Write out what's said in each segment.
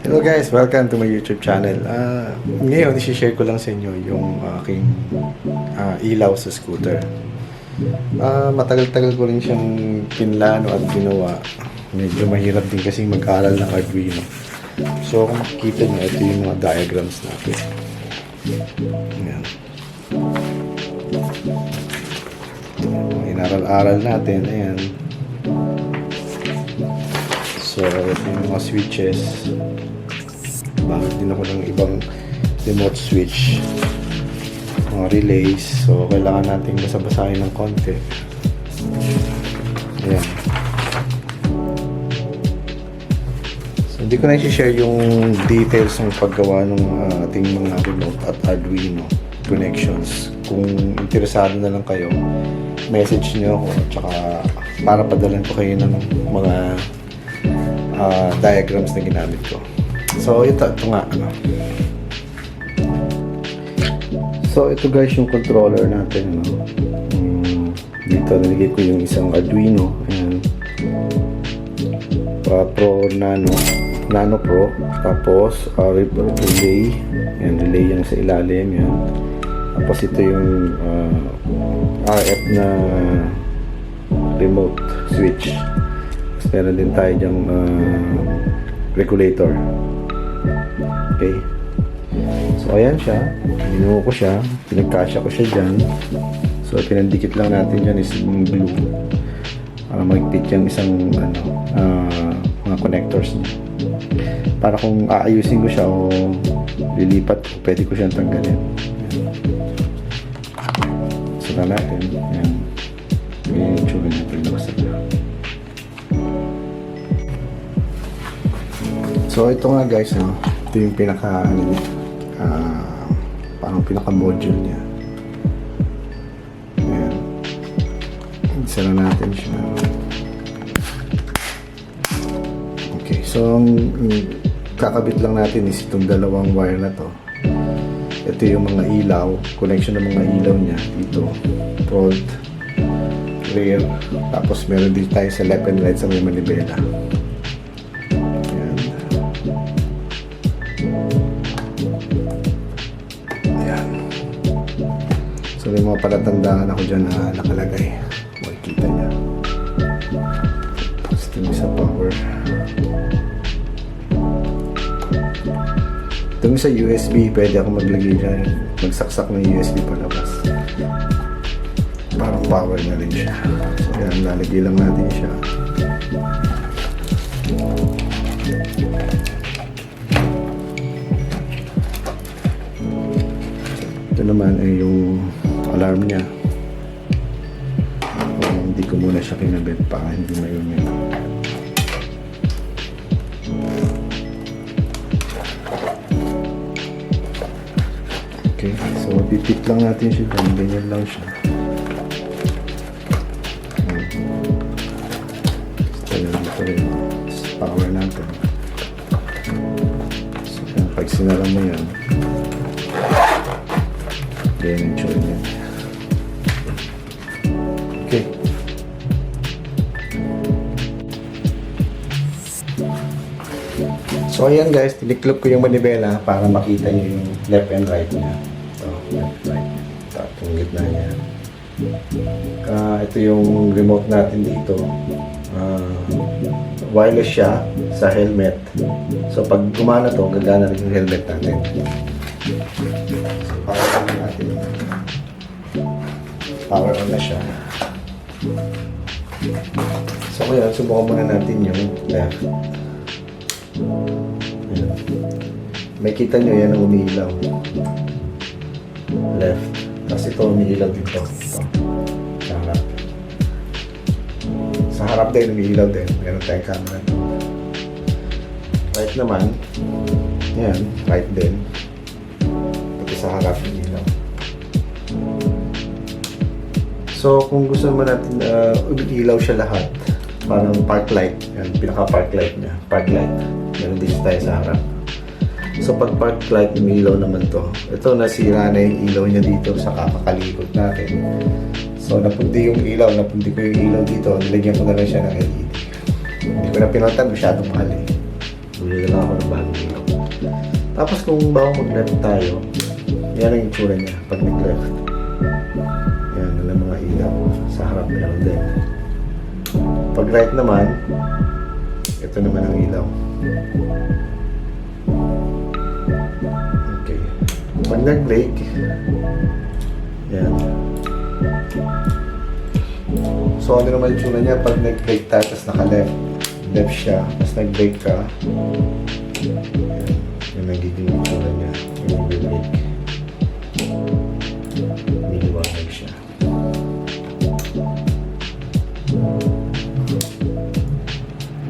Hello guys, welcome to my YouTube channel. Ngayon, isi-share ko lang sa inyo yung aking ilaw sa scooter. Matagal-tagal ko rin siyang pinlano at ginawa. Medyo mahirap din kasi mag-aral ng Arduino. So, kung makikita nyo, ito yung mga diagrams natin. Ayan. Inaral-aral natin. Ayan. So, ito yung mga switches. Bakit din ako ng ibang remote switch. Mga relays. So, kailangan natin basa-basahin ng konti. Ayan. So, hindi ko na i-share yung details ng paggawa ng ating mga remote at Arduino connections. Kung interesado na lang kayo, message nyo ako. Tsaka para padalan ko kayo ng mga diagrams na ginamit ko. So, ito nga, So, ito guys yung controller natin, dito, nilagay ko yung isang Arduino. Ayan. Pro Nano Pro. Tapos, relay. Ayan, relay yung sa ilalim. Yan. Tapos, ito yung RF na remote switch. Meron din tayo dyang regulator. Okay. So, ayan siya. Binuo ko siya. Pinagkasya ko siya dyan. So, pinandikit lang natin dyan is yung glue. Para magpit yung isang mga connectors niya. Para kung aayusin ko siya o lilipat ko, pwede ko siyang tanggalin. Ayan. Saka natin. Ayan. Ayan yung tsura niya. Pinabasa na. So ito nga guys, ito yung parang pinaka module niya. Ayan. Isa na natin siya. Okay, so kakabit lang natin is itong dalawang wire na to. Ito yung mga ilaw, connection ng mga ilaw niya dito. Front, rear, tapos meron din tayo sa left and right sa may manibela. So may mga palatandaan ako dyan na nakalagay. Makikita niya. Tapos ito sa power. Ito sa USB, pwede ako maglagay dyan. Magsaksak ng USB palabas. Parang power na rin siya. So yan, lalagay lang natin siya. Ito naman ay yung alarm niya. Hindi ko muna siya kinabit para hindi mayroon. Okay, so pipit lang natin siya dyan. Ganyan lang siya. Ito rin power natin. So pag sinara mo yan, ganyan yung tsura niya. Okay. So ayan guys, tiniklop ko yung manibela para makita nyo yung left and right niya. So, left, right. Tapos yung gitna niya. Ito yung remote natin dito. Wireless siya sa helmet. So pag gumana to, gagana rin yung helmet natin. So power on natin. Power on na siya. So ngayon, subukan muna natin yung left. Ayan. May kita nyo yan ang umiilaw. Left. Tapos ito umiilaw dito. Ito. Sa harap. Sa harap din umiilaw din. Meron tayong camera. Right naman. Yan. Right din. Pati sa harap umiilaw. So kung gusto naman natin umiilaw siya lahat. Parang park light. Yan. Pinaka-park light niya. Park light. Meron din tayo sa harap. So pag park light, umiilaw naman to. Ito, nasira na yung ilaw niya dito sa kakakalikot natin. So napunti yung ilaw, napunti ko yung ilaw dito. Nilagyan ko na lang siya ng LED. Hindi ko na pinalitan, masyadong mahal eh. bumili lang ako ng bagong ilaw. Tapos kung bago mag-left tayo, yan ang itsura niya pag nag-left. Yan, ang mga ilaw. Sa harap meron din. Pag right naman, ito naman ang ilaw. Okay. Pag nag-brake, yan. So ano naman yung tsura niya pag nag-brake tayo tapos naka-left. Left siya, tapos nag-brake ka. Yan. Yung nagiging tsura niya. Yung nag-brake. Niliwanag siya.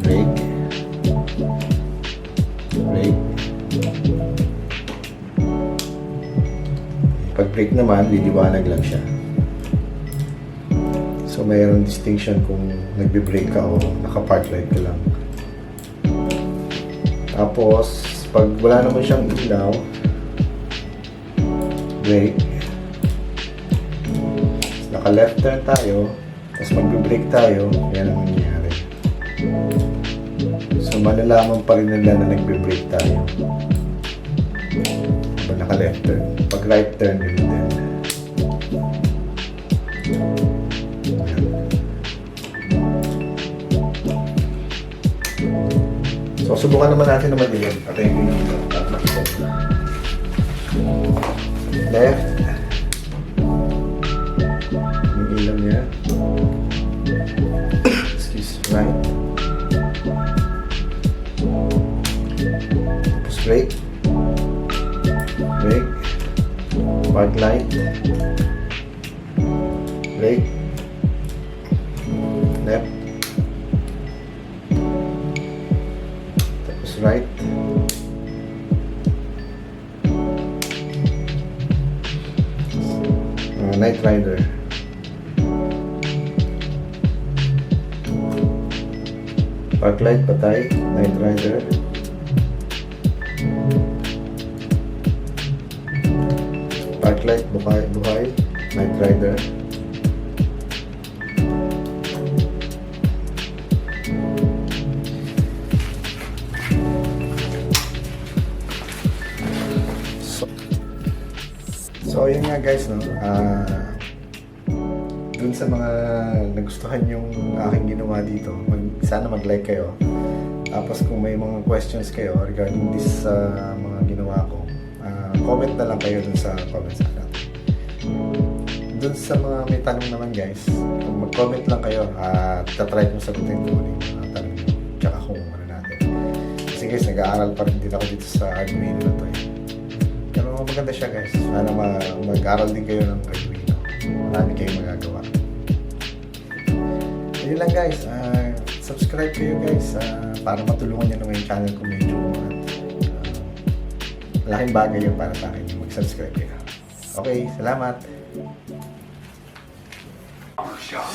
Brake. Brake. Pag brake naman, liliwanag lang siya. So, mayroong distinction kung nagbe-brake ka o naka-park light ka lang. Tapos, pag wala naman siyang ilaw, brake. Naka-left turn tayo, tapos magbe-brake tayo, yan ang nangyayari. So, malalaman pa rin nila na nagbe-brake tayo. Diba naka-left turn? Pag right turn, yun din. So, subukan naman natin naman din. Patayin ko yung ilaw. Left. Yung ilaw niya. Excuse. Right. Tapos brake. Brake. Park light. Brake. Left. Right. Night Rider. Park light, patay. Night Rider. Park light, buhay, buhay. Night Rider. So, yun nga guys, no? Dun sa mga nagustuhan yung aking ginawa dito, sana mag-like kayo. Tapos kung may mga questions kayo regarding this mga ginawa ko, comment na lang kayo dun sa comment section. Dun sa mga may tanong naman guys, kung mag-comment lang kayo, tatry kong sagutin kung ano yung mga tanong nyo, tsaka kung ano natin. Kasi guys, nag-aaral pa rin din ako dito sa Arduino na to eh. Pero maganda siya guys. Sana mag-aral din kayo ng Arduino. Marami kayong magagawa. Yun lang guys. Subscribe kayo guys para matulungan nyo naman yung channel ko medyo. Malaking bagay yun para sa akin yung mag-subscribe kayo. Okay, salamat. Shot.